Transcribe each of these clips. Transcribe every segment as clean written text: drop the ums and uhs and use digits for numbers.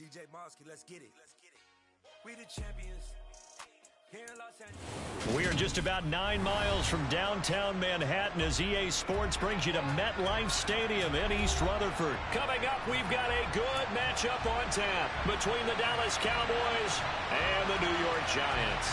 DJ Mosky, let's get it. We the champions here in Los Angeles. We are just about 9 miles from downtown Manhattan as EA Sports brings you to MetLife Stadium in East Rutherford. Coming up, we've got a good matchup on tap between the Dallas Cowboys and the New York Giants.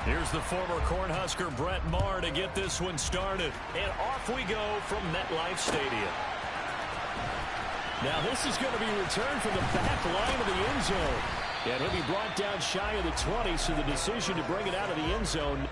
Here's the former Cornhusker Brett Maher to get this one started. And off we go from MetLife Stadium. Now this is going to be returned from the back line of the end zone. And he'll be brought down shy of the 20, so the decision to bring it out of the end zone.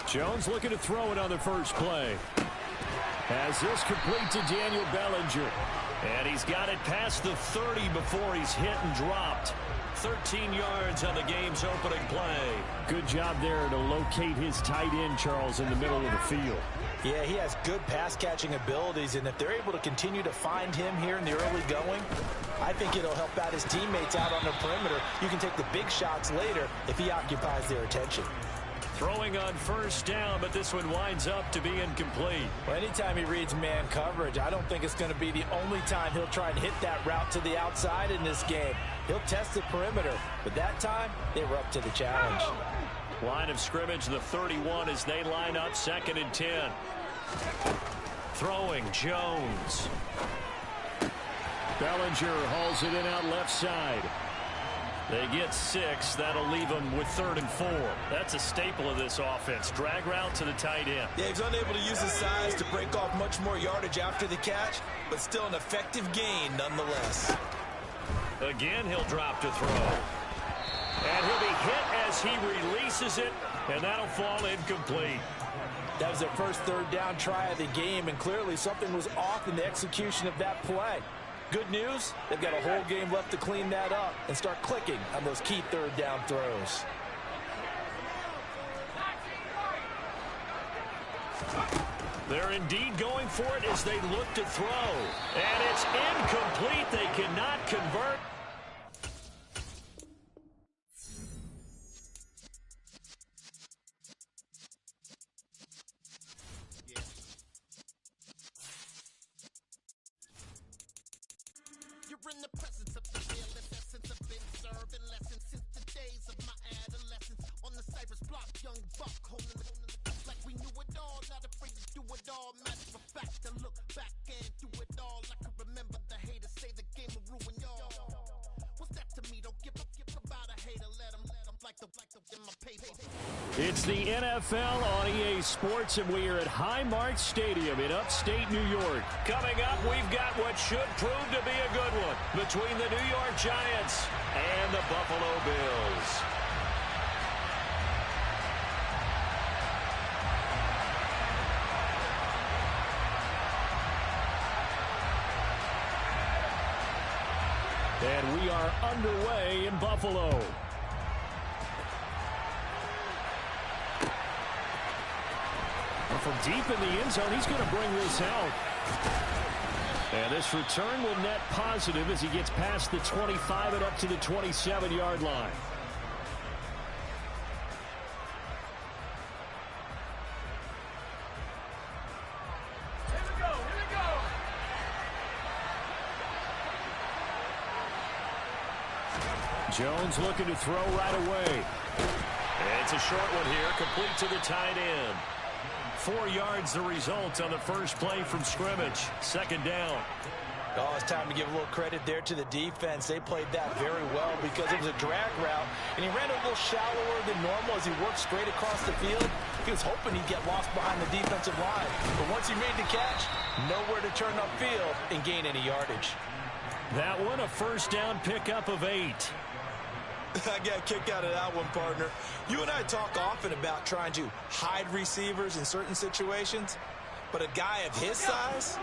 Jones looking to throw it on the first play. As this complete to Daniel Bellinger. And he's got it past the 30 before he's hit and dropped. 13 yards on the game's opening play. Good job there to locate his tight end, Charles, in the middle of the field. Yeah, he has good pass-catching abilities, and if they're able to continue to find him here in the early going, I think it'll help out his teammates out on the perimeter. You can take the big shots later if he occupies their attention. Throwing on first down, but this one winds up to be incomplete. Well, anytime he reads man coverage, I don't think it's going to be the only time he'll try and hit that route to the outside in this game. He'll test the perimeter, but that time, they were up to the challenge. Line of scrimmage, the 31 as they line up 2nd and 10. Throwing, Jones. Bellinger hauls it in out left side. They get 6. That'll leave them with 3rd and 4. That's a staple of this offense. Drag route to the tight end. Yeah, he's unable to use his size to break off much more yardage after the catch, but still an effective gain nonetheless. Again, he'll drop to throw. And he'll be hit as he releases it, and that'll fall incomplete. That was their first 3rd down try of the game, and clearly something was off in the execution of that play. Good news, they've got a whole game left to clean that up and start clicking on those key 3rd down throws. They're indeed going for it as they look to throw. And it's incomplete. They cannot convert. In the presence of the fearless essence of been serving lessons since the days of my adolescence. On the Cypress block, young buck holding the like we knew it all, not afraid to do it all. Matter of fact, to look back and do it all. I can remember the haters say the game will ruin y'all. What's that to me? Don't give about a hater. Let them like the in my paper. It's the NFL on EA Sports, and we are at Highmark Stadium in upstate New York. Coming up, we've got what should prove to be a good one between the New York Giants and the Buffalo Bills. And we are underway in Buffalo. From deep in the end zone, he's going to bring this out. And this return will net positive as he gets past the 25 and up to the 27-yard line. Jones looking to throw right away. It's a short one here, complete to the tight end. 4 yards the result on the first play from scrimmage. Second down. Oh, it's time to give a little credit there to the defense. They played that very well because it was a drag route, and he ran a little shallower than normal as he worked straight across the field. He was hoping he'd get lost behind the defensive line. But once he made the catch, nowhere to turn upfield and gain any yardage. That one, a first down pickup of 8. I got a kick out of that one, partner. You and I talk often about trying to hide receivers in certain situations, but a guy of his size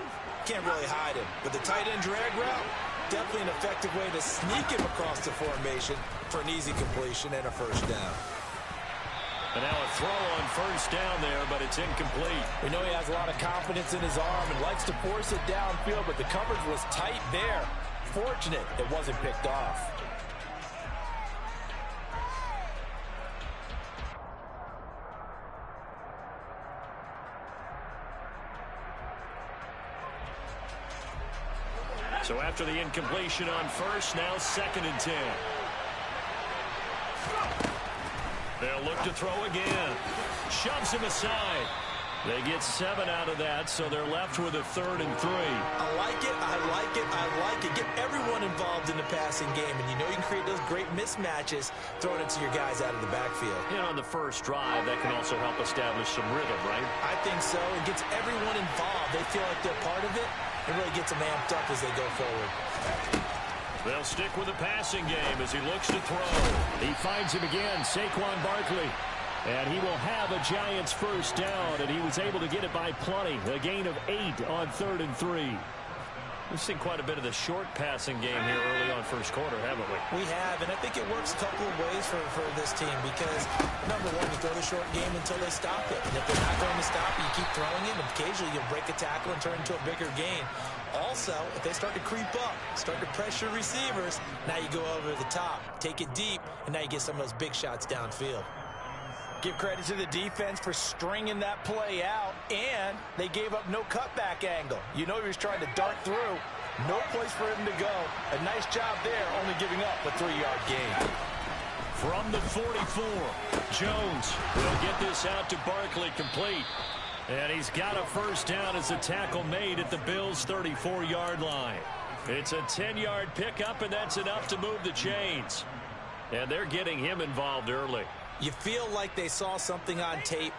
can't really hide him. But the tight end drag route, definitely an effective way to sneak him across the formation for an easy completion and a first down. And now a throw on first down there, but it's incomplete. We know he has a lot of confidence in his arm and likes to force it downfield, but the coverage was tight there. Fortunate it wasn't picked off. So after the incompletion on first, now 2nd and 10. They'll look to throw again. Shoves him aside. They get 7 out of that, so they're left with a 3rd and 3. I like it, I like it, I like it. Get everyone involved in the passing game, and you know you can create those great mismatches throwing it to your guys out of the backfield. And on the first drive, that can also help establish some rhythm, right? I think so. It gets everyone involved. They feel like they're part of it. It really gets them amped up as they go forward. They'll stick with the passing game as he looks to throw. He finds him again, Saquon Barkley. And he will have a Giants first down, and he was able to get it by plenty. A gain of 8 on 3rd and 3. We've seen quite a bit of the short passing game here early on first quarter, haven't we? We have, and I think it works a couple of ways for this team because, number one, you throw the short game until they stop it. And if they're not going to stop it, you keep throwing it, and occasionally you'll break a tackle and turn it into a bigger gain. Also, if they start to creep up, start to pressure receivers, now you go over the top, take it deep, and now you get some of those big shots downfield. Give credit to the defense for stringing that play out, and they gave up no cutback angle. You know he was trying to dart through. No place for him to go. A nice job there, only giving up a 3-yard gain. From the 44, Jones will get this out to Barkley complete. And he's got a first down as a tackle made at the Bills' 34-yard line. It's a 10-yard pickup, and that's enough to move the chains. And they're getting him involved early. You feel like they saw something on tape,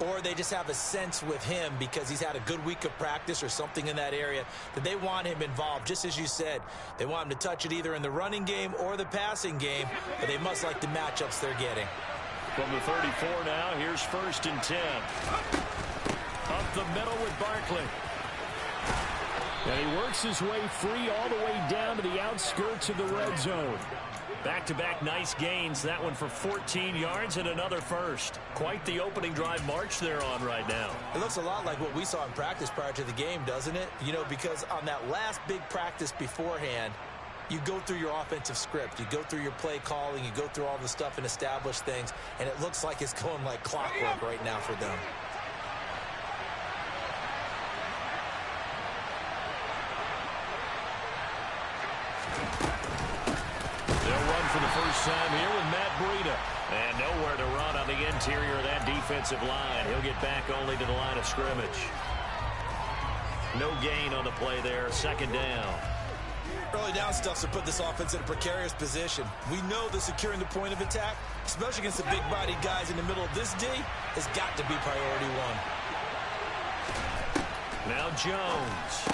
or they just have a sense with him because he's had a good week of practice or something in that area that they want him involved. Just as you said, they want him to touch it either in the running game or the passing game, but they must like the matchups they're getting. From the 34 now, here's 1st and 10. Up the middle with Barkley. And he works his way free all the way down to the outskirts of the red zone. Back-to-back nice gains. That one for 14 yards and another first. Quite the opening drive march they're on right now. It looks a lot like what we saw in practice prior to the game, doesn't it? You know, because on that last big practice beforehand, you go through your offensive script. You go through your play calling. You go through all the stuff and establish things. And it looks like it's going like clockwork right now for them. For the first time here with Matt Breida. And nowhere to run on the interior of that defensive line. He'll get back only to the line of scrimmage. No gain on the play there. 2nd down. Early down stuff's to put this offense in a precarious position. We know that securing the point of attack, especially against the big-bodied guys in the middle of this D, has got to be priority one. Now Jones.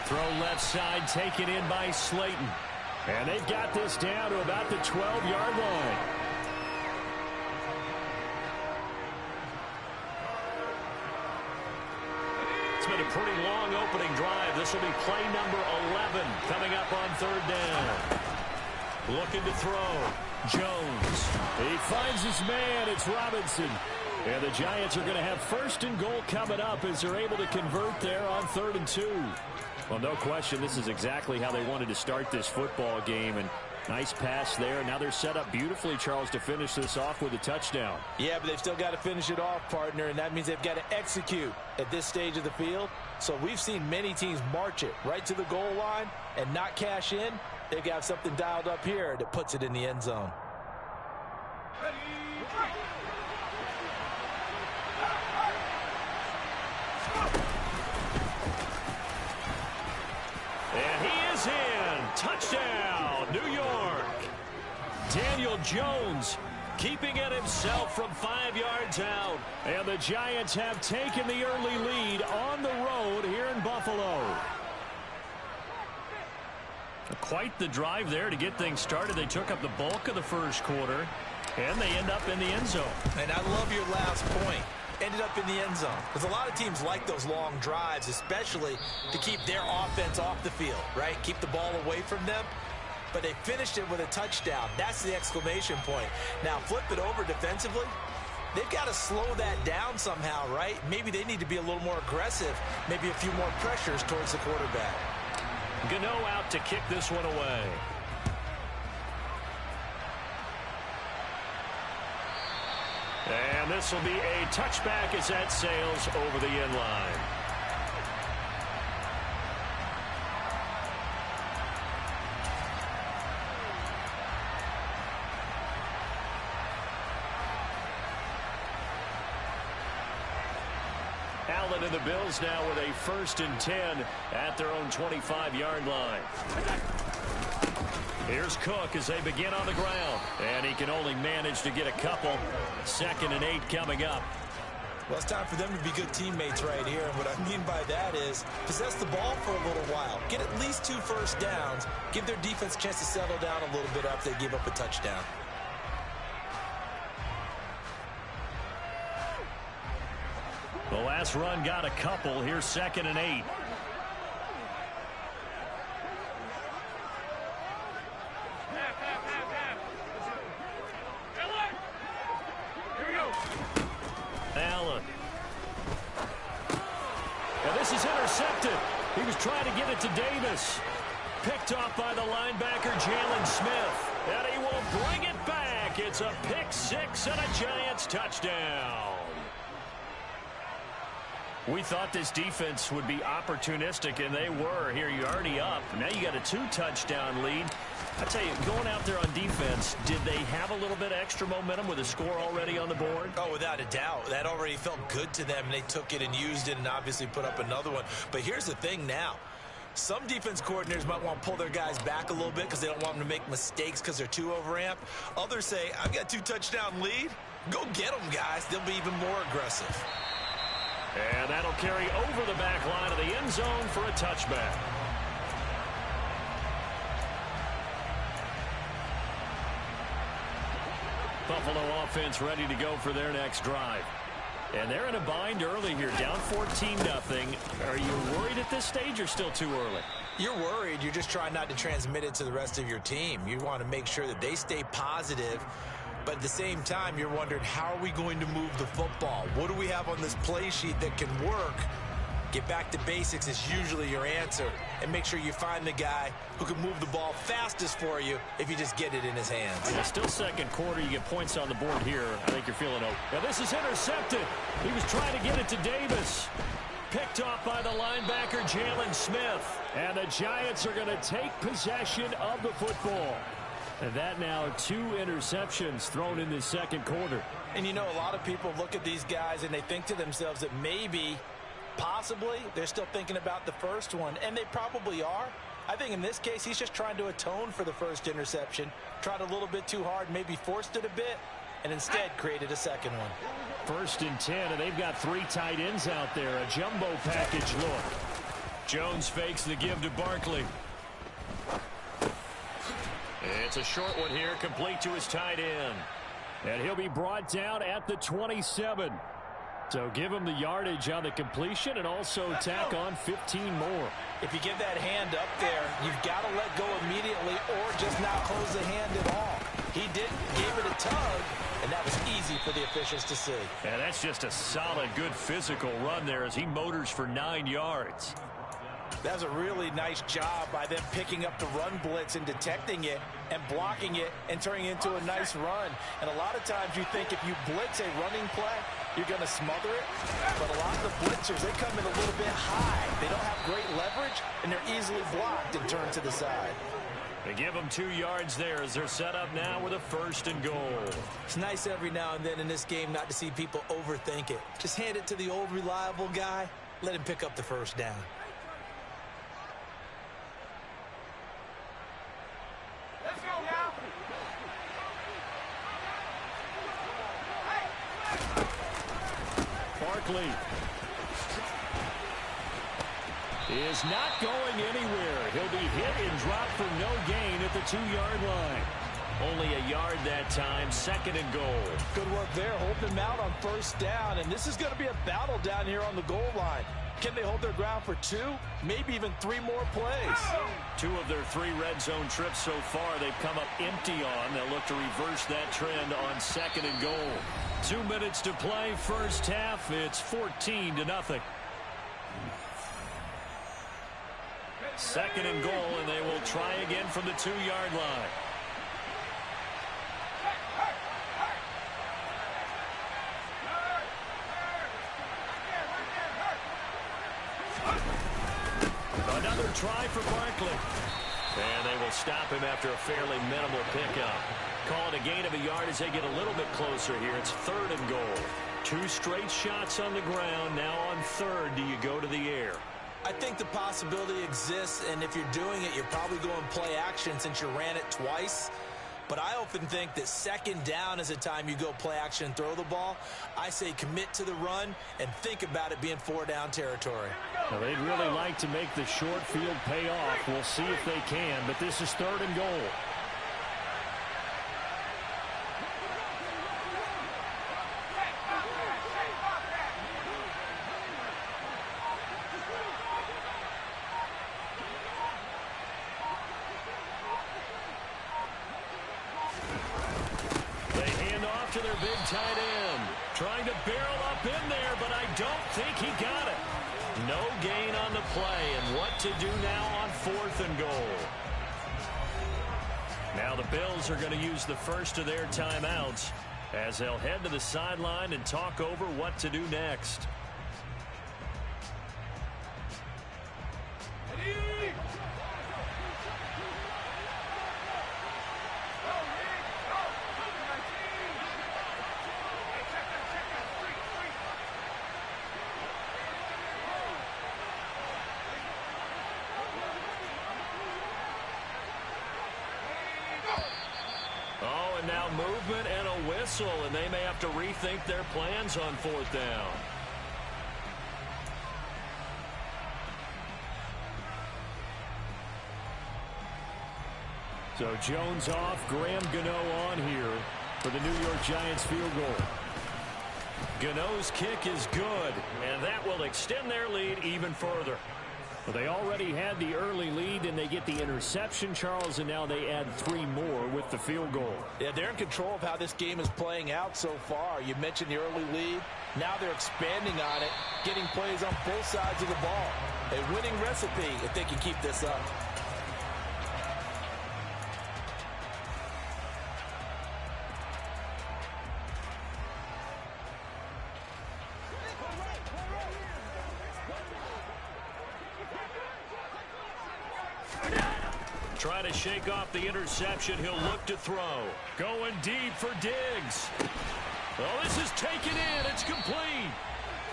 Throw left side, taken in by Slayton. And they've got this down to about the 12-yard line. It's been a pretty long opening drive. This will be play number 11 coming up on 3rd down. Looking to throw. Jones. He finds his man. It's Robinson. And the Giants are going to have 1st and goal coming up as they're able to convert there on 3rd and 2. Well, no question, this is exactly how they wanted to start this football game. And nice pass there. Now they're set up beautifully, Charles, to finish this off with a touchdown. Yeah, but they've still got to finish it off, partner, and that means they've got to execute at this stage of the field. So we've seen many teams march it right to the goal line and not cash in. They got something dialed up here that puts it in the end zone. And he is in. Touchdown, New York. Daniel Jones keeping it himself from 5 yards out. And the Giants have taken the early lead on the road here in Buffalo. Quite the drive there to get things started. They took up the bulk of the first quarter, and they end up in the end zone. And I love your last point. Ended up in the end zone. Because a lot of teams like those long drives, especially to keep their offense off the field, right? Keep the ball away from them. But they finished it with a touchdown. That's the exclamation point. Now, flip it over defensively. They've got to slow that down somehow, right? Maybe they need to be a little more aggressive. Maybe a few more pressures towards the quarterback. Gano out to kick this one away. And this will be a touchback as that sails over the end line. Allen and the Bills now with a 1st and 10 at their own 25-yard line. Here's Cook as they begin on the ground. And he can only manage to get a couple. 2nd and 8 coming up. Well, it's time for them to be good teammates right here. And what I mean by that is possess the ball for a little while. Get at least 2 first downs. Give their defense a chance to settle down a little bit after they give up a touchdown. The last run got a couple. Here's 2nd and 8. Allen. And this is intercepted. He was trying to get it to Davis. Picked off by the linebacker, Jalen Smith. And he will bring it back. It's a pick 6 and a Giants touchdown. We thought this defense would be opportunistic, and they were. Here, you're already up. Now you got a 2-touchdown lead. I tell you, going out there on defense, did they have a little bit of extra momentum with a score already on the board? Oh, without a doubt. That already felt good to them, and they took it and used it and obviously put up another one. But here's the thing now. Some defense coordinators might want to pull their guys back a little bit because they don't want them to make mistakes because they're too overamped. Others say, I've got a 2-touchdown lead. Go get them, guys. They'll be even more aggressive. And that'll carry over the back line of the end zone for a touchback. Buffalo offense ready to go for their next drive. And they're in a bind early here, down 14-0. Are you worried at this stage or still too early? You're worried. You're just trying not to transmit it to the rest of your team. You want to make sure that they stay positive. But at the same time, you're wondering, how are we going to move the football? What do we have on this play sheet that can work? Get back to basics is usually your answer. And make sure you find the guy who can move the ball fastest for you if you just get it in his hands. Yeah, still second quarter. You get points on the board here. I think you're feeling okay. Now this is intercepted. He was trying to get it to Davis. Picked off by the linebacker, Jalen Smith. And the Giants are going to take possession of the football. And that now 2 interceptions thrown in the second quarter. And you know, a lot of people look at these guys and they think to themselves that maybe, possibly, they're still thinking about the first one. And they probably are. I think in this case, he's just trying to atone for the first interception. Tried a little bit too hard, maybe forced it a bit, and instead created a second one. 1st and 10, and they've got 3 tight ends out there. A jumbo package look. Jones fakes the give to Barkley. It's a short one here, complete to his tight end. And he'll be brought down at the 27. So give him the yardage on the completion and also tack on 15 more. If you get that hand up there, you've got to let go immediately or just not close the hand at all. He didn't, gave it a tug, and that was easy for the officials to see. And that's just a solid, good physical run there as he motors for 9 yards. That was a really nice job by them picking up the run blitz and detecting it and blocking it and turning it into a nice run. And a lot of times you think if you blitz a running play, you're going to smother it. But a lot of the blitzers, they come in a little bit high. They don't have great leverage, and they're easily blocked and turned to the side. They give them 2 yards there as they're set up now with a 1st and goal. It's nice every now and then in this game not to see people overthink it. Just hand it to the old reliable guy. Let him pick up the 1st down. Let's go now. Barkley is not going anywhere. He'll be hit and dropped for no gain at the 2-yard line. Only a yard that time, 2nd and goal. Good work there, holding him out on 1st down, and this is going to be a battle down here on the goal line. Can they hold their ground for 2, maybe even 3 more plays? 2 of their 3 red zone trips so far they've come up empty on. They'll look to reverse that trend on 2nd and goal. 2 minutes to play, 1st half. It's 14-0. 2nd and goal, and they will try again from the 2-yard line. Another try for Barkley. And they will stop him after a fairly minimal pickup. Call it a gain of a yard as they get a little bit closer here. It's 3rd and goal. 2 straight shots on the ground. Now on 3rd, do you go to the air? I think the possibility exists, and if you're doing it, you're probably going play action since you ran it twice. But I often think that 2nd down is a time you go play action and throw the ball. I say commit to the run and think about it being 4-down territory. Well, they'd really like to make the short field pay off. We'll see if they can, but this is 3rd and goal. To their big tight end. Trying to barrel up in there, but I don't think he got it. No gain on the play, and what to do now on 4th and goal. Now the Bills are going to use the first of their timeouts as they'll head to the sideline and talk over what to do next. Now movement and a whistle, and they may have to rethink their plans on 4th down. So Jones off, Graham Gano on here for the New York Giants field goal. Gano's kick is good, and that will extend their lead even further. Well, they already had the early lead, and they get the interception, Charles, and now they add 3 more with the field goal. Yeah, they're in control of how this game is playing out so far. You mentioned the early lead. Now they're expanding on it, getting plays on both sides of the ball. A winning recipe if they can keep this up. Try to shake off the interception. He'll look to throw. Going deep for Diggs. Well, this is taken in. It's complete.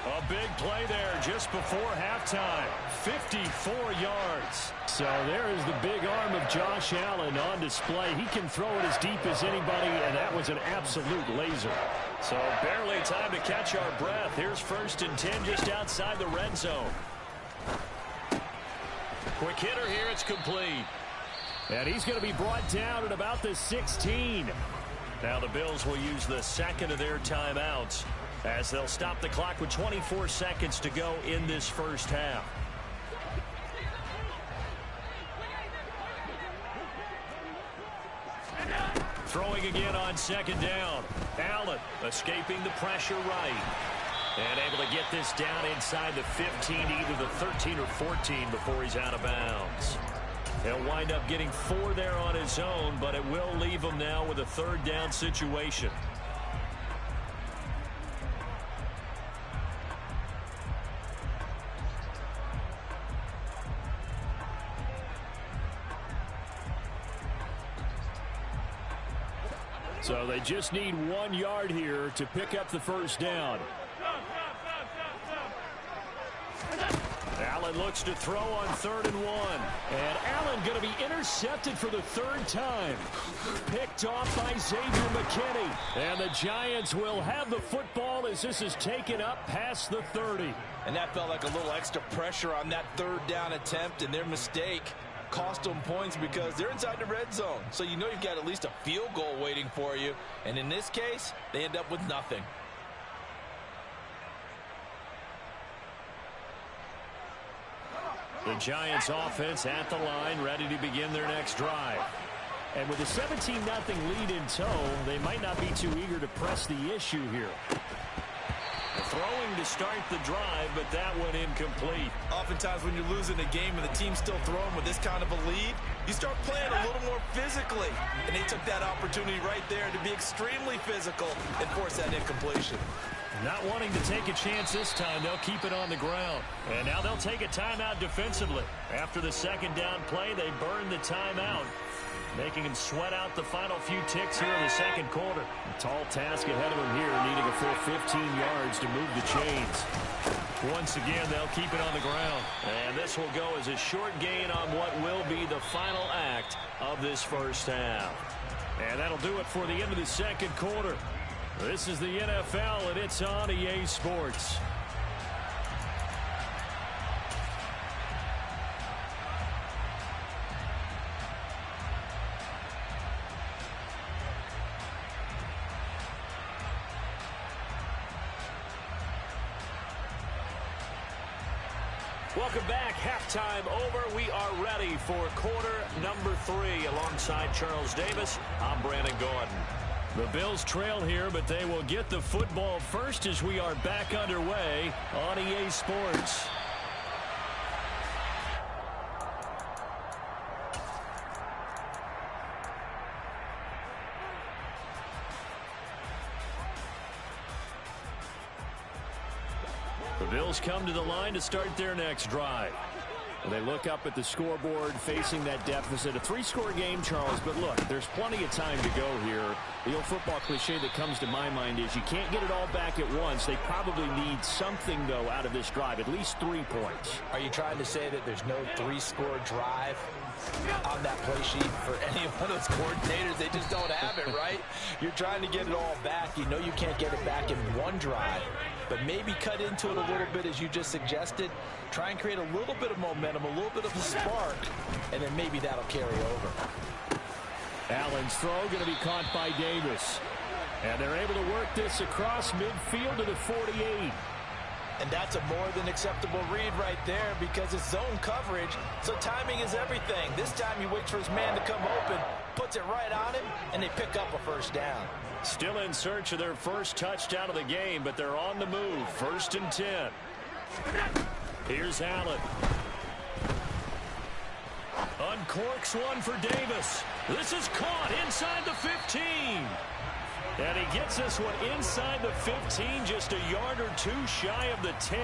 A big play there just before halftime. 54 yards. So there is the big arm of Josh Allen on display. He can throw it as deep as anybody, and that was an absolute laser. So barely time to catch our breath. Here's 1st and 10 just outside the red zone. Quick hitter here. It's complete. And he's going to be brought down at about the 16. Now the Bills will use the 2nd of their timeouts as they'll stop the clock with 24 seconds to go in this 1st half. Throwing again on 2nd down. Allen escaping the pressure right. And able to get this down inside the 15, either the 13 or 14 before he's out of bounds. He'll wind up getting 4 there on his own, but it will leave him now with a 3rd down situation. So they just need 1 yard here to pick up the first down. Allen looks to throw on 3rd and 1. And Allen going to be intercepted for the 3rd time. Picked off by Xavier McKinney. And the Giants will have the football as this is taken up past the 30. And that felt like a little extra pressure on that 3rd down attempt, and their mistake cost them points because they're inside the red zone. So you know you've got at least a field goal waiting for you. And in this case, they end up with nothing. The Giants offense at the line, ready to begin their next drive. And with a 17-0 lead in tow, they might not be too eager to press the issue here. Throwing to start the drive, but that went incomplete. Oftentimes when you're losing a game and the team's still throwing with this kind of a lead, you start playing a little more physically. And they took that opportunity right there to be extremely physical and force that incompletion. Not wanting to take a chance this time, they'll keep it on the ground. And now they'll take a timeout defensively. After the 2nd down play, they burn the timeout, making him sweat out the final few ticks here in the 2nd quarter. A tall task ahead of him here, needing a full 15 yards to move the chains. Once again, they'll keep it on the ground. And this will go as a short gain on what will be the final act of this first half. And that'll do it for the end of the 2nd quarter. This is the NFL, and it's on EA Sports. Welcome back. Halftime over. We are ready for quarter number 3. Alongside Charles Davis, I'm Brandon Gordon. The Bills trail here, but they will get the football first as we are back underway on EA Sports. The Bills come to the line to start their next drive. They look up at the scoreboard facing that deficit. A 3-score game, Charles, but look, there's plenty of time to go here. The old football cliche that comes to my mind is you can't get it all back at once. They probably need something, though, out of this drive, at least 3 points. Are you trying to say that there's no 3-score drive on that play sheet for any one of those coordinators? They just don't have it, right? You're trying to get it all back. You know you can't get it back in one drive, but maybe cut into it a little bit as you just suggested. Try and create a little bit of momentum, a little bit of a spark, and then maybe that'll carry over. Allen's throw going to be caught by Davis. And they're able to work this across midfield to the 48. And that's a more than acceptable read right there because it's zone coverage, so timing is everything. This time he waits for his man to come open, puts it right on him, and they pick up a first down. Still in search of their first touchdown of the game, but they're on the move. 1st and 10. Here's Allen. Uncorks one for Davis. This is caught inside the 15. And he gets this one inside the 15, just a yard or 2 shy of the 10.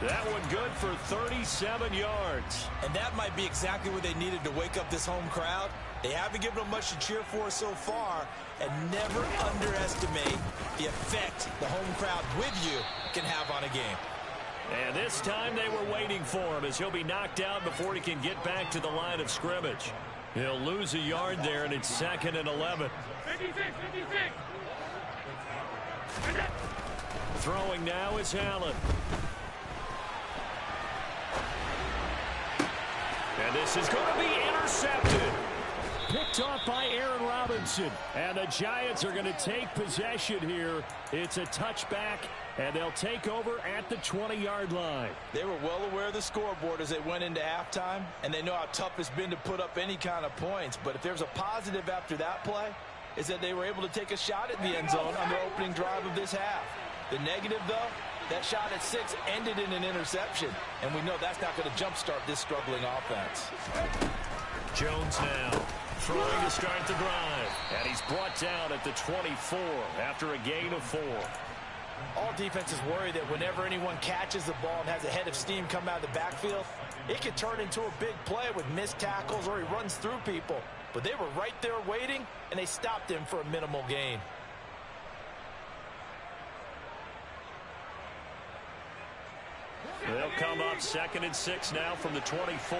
That one good for 37 yards. And that might be exactly what they needed to wake up this home crowd. They haven't given them much to cheer for so far, and never underestimate the effect the home crowd with you can have on a game. And this time they were waiting for him as he'll be knocked out before he can get back to the line of scrimmage. He'll lose a yard there, and it's 2nd and 11. 56. Throwing now is Allen. And this is going to be intercepted. Picked off by Aaron Robinson. And the Giants are going to take possession here. It's a touchback, and they'll take over at the 20-yard line. They were well aware of the scoreboard as they went into halftime, and they know how tough it's been to put up any kind of points. But if there's a positive after that play, is that they were able to take a shot at the end zone on their opening drive of this half. The negative, though, that shot at 6 ended in an interception, and we know that's not going to jumpstart this struggling offense. Jones now throwing to start the drive, and he's brought down at the 24 after a gain of 4. All defenses worry that whenever anyone catches the ball and has a head of steam come out of the backfield, it could turn into a big play with missed tackles or he runs through people. but they were right there waiting, and they stopped him for a minimal gain. They'll come up 2nd and 6 now from the 24.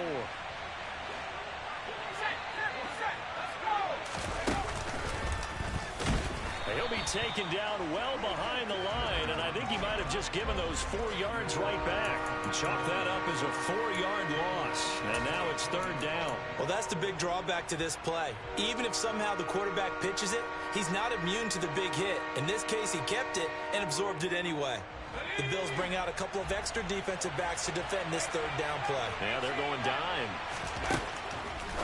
He'll be taken down well behind the line, and I think he might have just given those 4 yards right back. Chalk that up as a 4-yard loss, and now it's 3rd down. Well, that's the big drawback to this play. Even if somehow the quarterback pitches it, he's not immune to the big hit. In this case, he kept it and absorbed it anyway. The Bills bring out a couple of extra defensive backs to defend this 3rd down play. Yeah, they're going dime.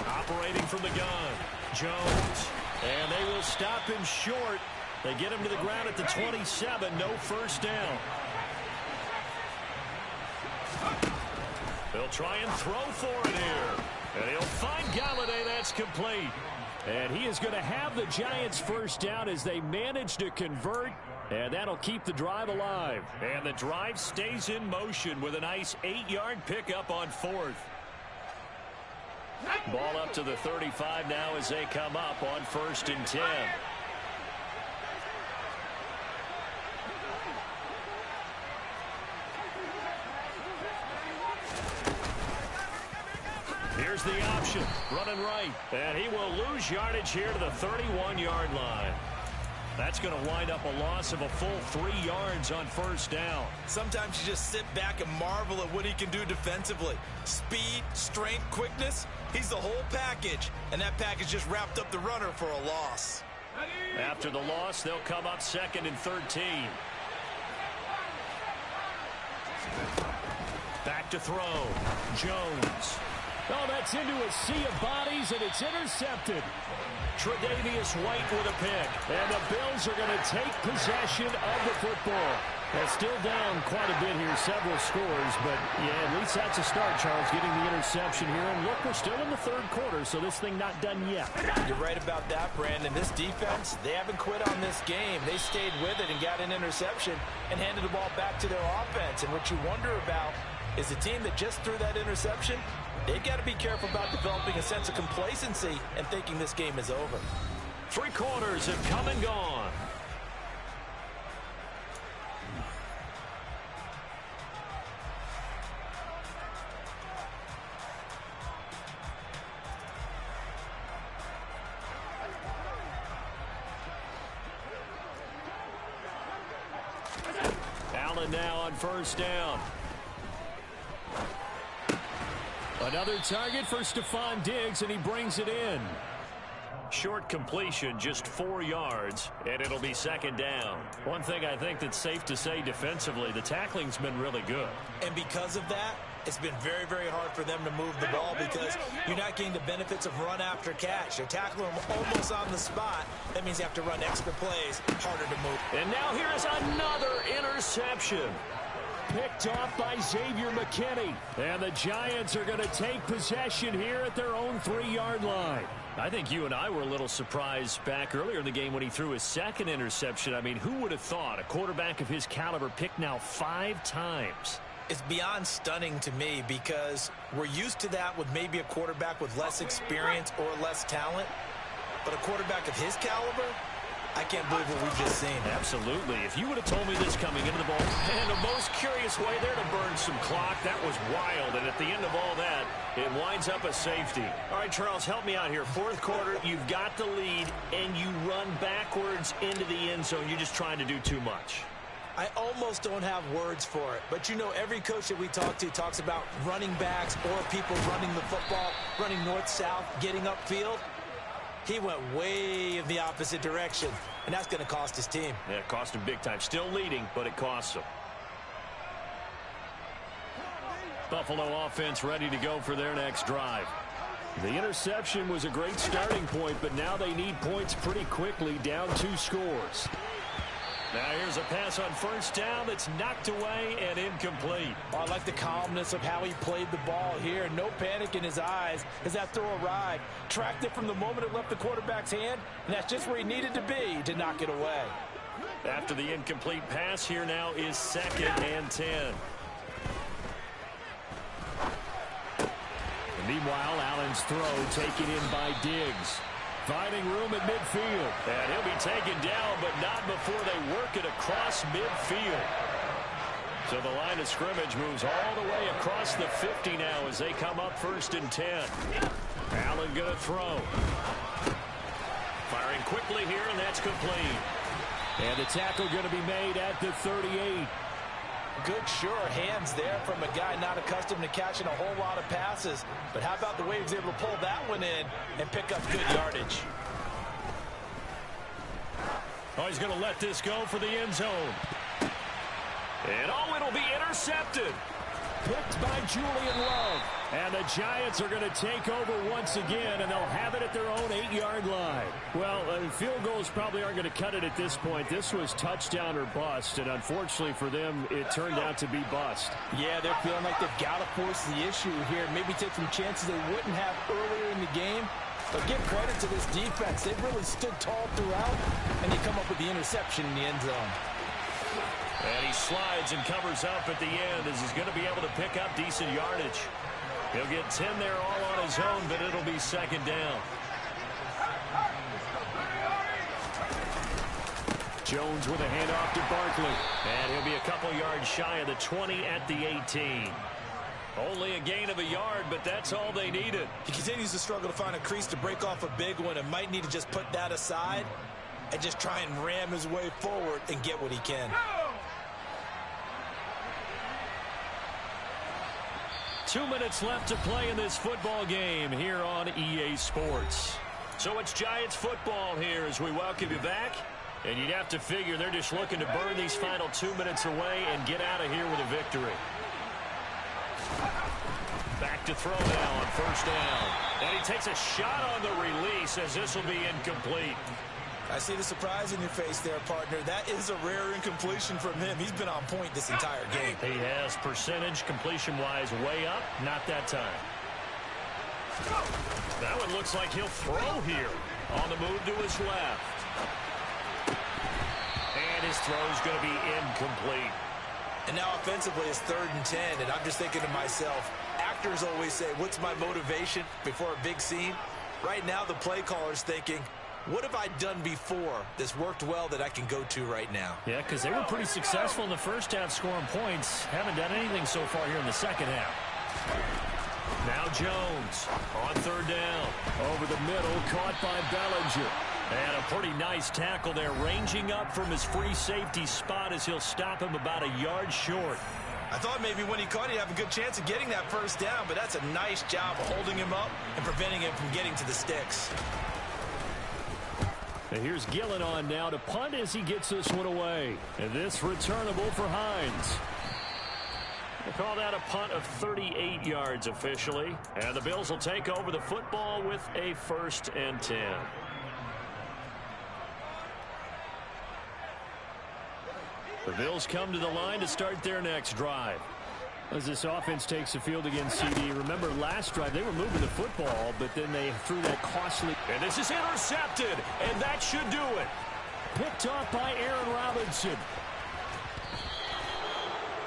Operating from the gun, Jones. And they will stop him short. They get him to the ground at the 27. No first down. They'll try and throw for it here. And he'll find Galladay. That's complete. And he is going to have the Giants first down as they manage to convert. And that'll keep the drive alive. And the drive stays in motion with a nice 8-yard pickup on 4th. Ball up to the 35 now as they come up on 1st and 10. Here's the option, running right. And he will lose yardage here to the 31-yard line. That's going to wind up a loss of a full 3 yards on 1st down. Sometimes you just sit back and marvel at what he can do defensively. Speed, strength, quickness, he's the whole package. And that package just wrapped up the runner for a loss. After the loss, they'll come up 2nd and 13. Back to throw. Jones. Oh, that's into a sea of bodies, and it's intercepted. Tre'Davious White with a pick. And the Bills are going to take possession of the football. They're still down quite a bit here, several scores. But, yeah, at least that's a start, Charles, getting the interception here. And look, we're still in the 3rd quarter, so this thing not done yet. You're right about that, Brandon. This defense, they haven't quit on this game. They stayed with it and got an interception and handed the ball back to their offense. And what you wonder about is the team that just threw that interception, they've got to be careful about developing a sense of complacency and thinking this game is over. 3 quarters have come and gone. Allen now on 1st down. Another target for Stephon Diggs, and he brings it in. Short completion, just 4 yards, and it'll be 2nd down. One thing I think that's safe to say defensively, the tackling's been really good. And because of that, it's been very, very hard for them to move the ball because you're not getting the benefits of run after catch. They're tackling them almost on the spot. That means you have to run extra plays, harder to move. And now here's another interception. Picked off by Xavier McKinney. And the Giants are going to take possession here at their own 3-yard line. I think you and I were a little surprised back earlier in the game when he threw his 2nd interception. I mean, who would have thought a quarterback of his caliber picked now 5 times? It's beyond stunning to me because we're used to that with maybe a quarterback with less experience or less talent. But a quarterback of his caliber, I can't believe what we've just seen. Absolutely. If you would have told me this coming into the ball, and the most curious way there to burn some clock, that was wild. And at the end of all that, it winds up a safety. All right, Charles, help me out here. 4th quarter, you've got the lead, and you run backwards into the end zone. You're just trying to do too much. I almost don't have words for it. But, you know, every coach that we talk to talks about running backs or people running the football, running north-south, getting upfield. He went way in the opposite direction, and that's going to cost his team. Yeah, it cost him big time. Still leading, but it costs him. Buffalo offense ready to go for their next drive. The interception was a great starting point, but now they need points pretty quickly, down 2 scores. Now here's a pass on 1st down that's knocked away and incomplete. I like the calmness of how he played the ball here. No panic in his eyes as that throw arrived. Tracked it from the moment it left the quarterback's hand, and that's just where he needed to be to knock it away. After the incomplete pass, here now is 2nd and 10. Meanwhile, Allen's throw taken in by Diggs. Finding room at midfield. And he'll be taken down, but not before they work it across midfield. So the line of scrimmage moves all the way across the 50 now as they come up 1st and 10. Allen going to throw. Firing quickly here, and that's complete. And the tackle going to be made at the 38. Good, sure hands there from a guy not accustomed to catching a whole lot of passes. But how about the way he was able to pull that one in and pick up good yardage? Oh, he's going to let this go for the end zone. And oh, it'll be intercepted. Picked by Julian Love. And the Giants are going to take over once again, and they'll have it at their own 8-yard line. Well, field goals probably aren't going to cut it at this point. This was touchdown or bust, and unfortunately for them, it turned out to be bust. Yeah, they're feeling like they've got to force the issue here. Maybe take some chances they wouldn't have earlier in the game. But give credit to this defense. They've really stood tall throughout, and they come up with the interception in the end zone. And he slides and covers up at the end as he's going to be able to pick up decent yardage. He'll get 10 there all on his own, but it'll be 2nd down. Jones with a handoff to Barkley. And he'll be a couple yards shy of the 20 at the 18. Only a gain of a yard, but that's all they needed. He continues to struggle to find a crease to break off a big one and might need to just put that aside and just try and ram his way forward and get what he can. 2 minutes left to play in this football game here on EA Sports. So it's Giants football here as we welcome you back. And you'd have to figure they're just looking to burn these final 2 minutes away and get out of here with a victory. Back to throw now on 1st down. And he takes a shot on the release as this will be incomplete. I see the surprise in your face there, partner. That is a rare incompletion from him. He's been on point this entire game. He has percentage completion-wise way up. Not that time. That one looks like he'll throw here. On the move to his left. And his throw's going to be incomplete. And now offensively it's 3rd and 10. And I'm just thinking to myself, actors always say, what's my motivation before a big scene? Right now the play caller's thinking, what have I done before that's worked well that I can go to right now? Yeah, because they were pretty successful in the first half scoring points. Haven't done anything so far here in the second half. Now Jones on 3rd down. Over the middle, caught by Bellinger. And a pretty nice tackle there, ranging up from his free safety spot as he'll stop him about a yard short. I thought maybe when he caught, he'd have a good chance of getting that 1st down, but that's a nice job of holding him up and preventing him from getting to the sticks. And here's Gillen on now to punt as he gets this one away. And this returnable for Hines. We'll call that a punt of 38 yards officially. And the Bills will take over the football with a 1st and 10. The Bills come to the line to start their next drive. As this offense takes the field against CD. Remember last drive they were moving the football, but then they threw that costly. And this is intercepted, and that should do it. Picked off by Aaron Robinson.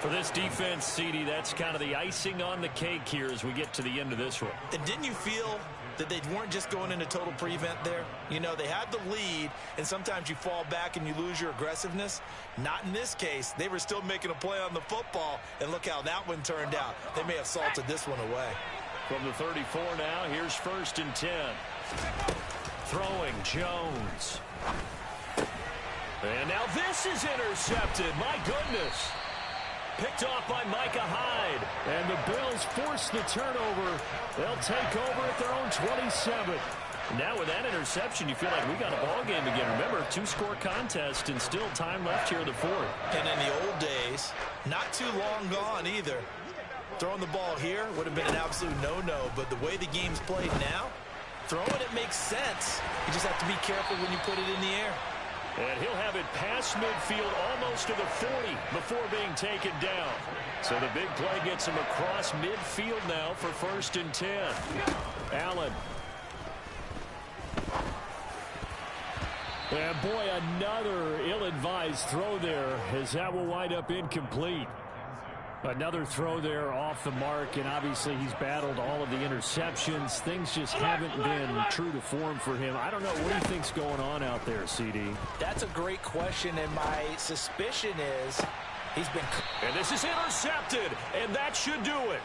For this defense, CD, that's kind of the icing on the cake here as we get to the end of this one. And didn't you feel that they weren't just going into total prevent there? You know, they had the lead, and sometimes you fall back and you lose your aggressiveness. Not in this case. They were still making a play on the football, and look how that one turned out. They may have salted this one away. From the 34 now, here's 1st and 10. Throwing Jones. And now this is intercepted. My goodness. Picked off by Micah Hyde. And the Bills force the turnover. They'll take over at their own 27. Now with that interception, you feel like we got a ball game again. Remember, 2-score contest and still time left here in the 4th. And in the old days, not too long gone either. Throwing the ball here would have been an absolute no-no. But the way the game's played now, throwing it makes sense. You just have to be careful when you put it in the air. And he'll have it past midfield almost to the 40 before being taken down. So the big play gets him across midfield now for 1st and 10. Allen. And boy, another ill-advised throw there as that will wind up incomplete. Another throw there off the mark, and obviously he's battled all of the interceptions. Things just haven't been true to form for him. I don't know. What do you think's going on out there, CD? That's a great question, and my suspicion is he's been... And this is intercepted, and that should do it.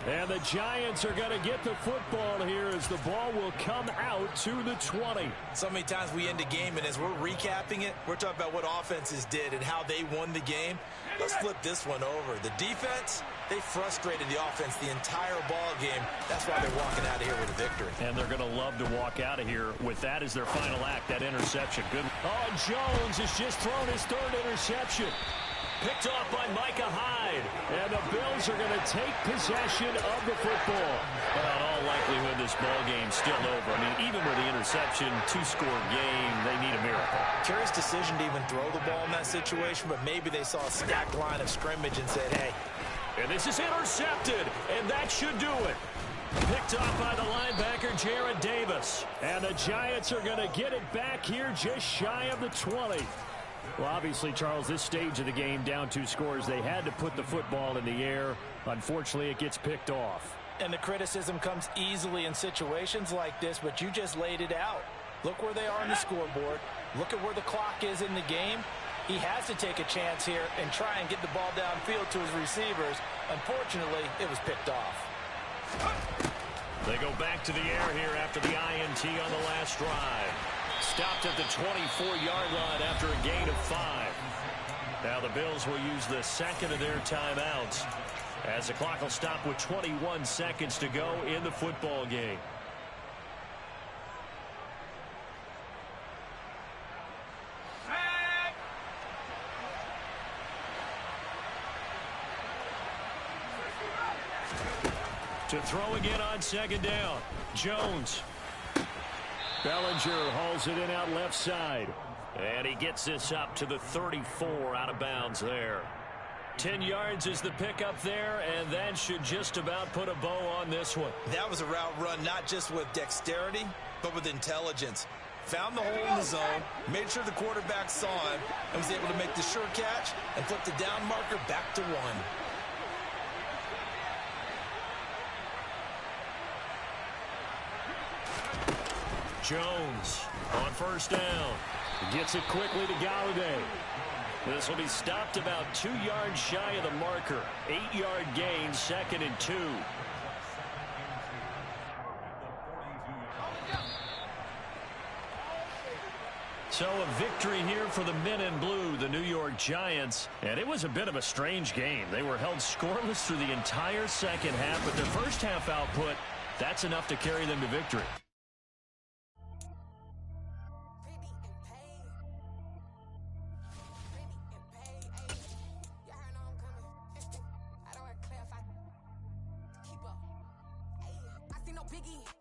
And the Giants are going to get the football here as the ball will come out to the 20. So many times we end a game, and as we're recapping it, we're talking about what offenses did and how they won the game. Let's flip this one over. The defense, they frustrated the offense the entire ball game. That's why they're walking out of here with a victory. And they're going to love to walk out of here with that as their final act, that interception. Good. Oh, Jones has just thrown his third interception. Picked off by Micah Hyde. And the Bills are going to take possession of the football. Well, in all likelihood, this ball game's still over. I mean, even with the interception, two-score game, they need a miracle. Curious decision to even throw the ball in that situation, but maybe they saw a stacked line of scrimmage and said, hey. And this is intercepted, and that should do it. Picked off by the linebacker, Jared Davis. And the Giants are going to get it back here just shy of the 20. Well, obviously, Charles, this stage of the game, down 2 scores, they had to put the football in the air. Unfortunately, it gets picked off. And the criticism comes easily in situations like this, but you just laid it out. Look where they are on the scoreboard. Look at where the clock is in the game. He has to take a chance here and try and get the ball downfield to his receivers. Unfortunately, it was picked off. They go back to the air here after the INT on the last drive. Stopped at the 24-yard line after a gain of 5. Now the Bills will use the second of their timeouts as the clock will stop with 21 seconds to go in the football game. To throw again on second down, Jones. Bellinger hauls it in out left side. And he gets this up to the 34 out of bounds there. 10 yards is the pickup there, and that should just about put a bow on this one. That was a route run not just with dexterity, but with intelligence. Found the hole in the zone, made sure the quarterback saw him, and was able to make the sure catch and flip the down marker back to 1. Jones on first down. Gets it quickly to Galladay. This will be stopped about 2 yards shy of the marker. 8-yard gain, 2nd and 2. So a victory here for the men in blue, the New York Giants. And it was a bit of a strange game. They were held scoreless through the entire second half, but their first half output, that's enough to carry them to victory. Biggie.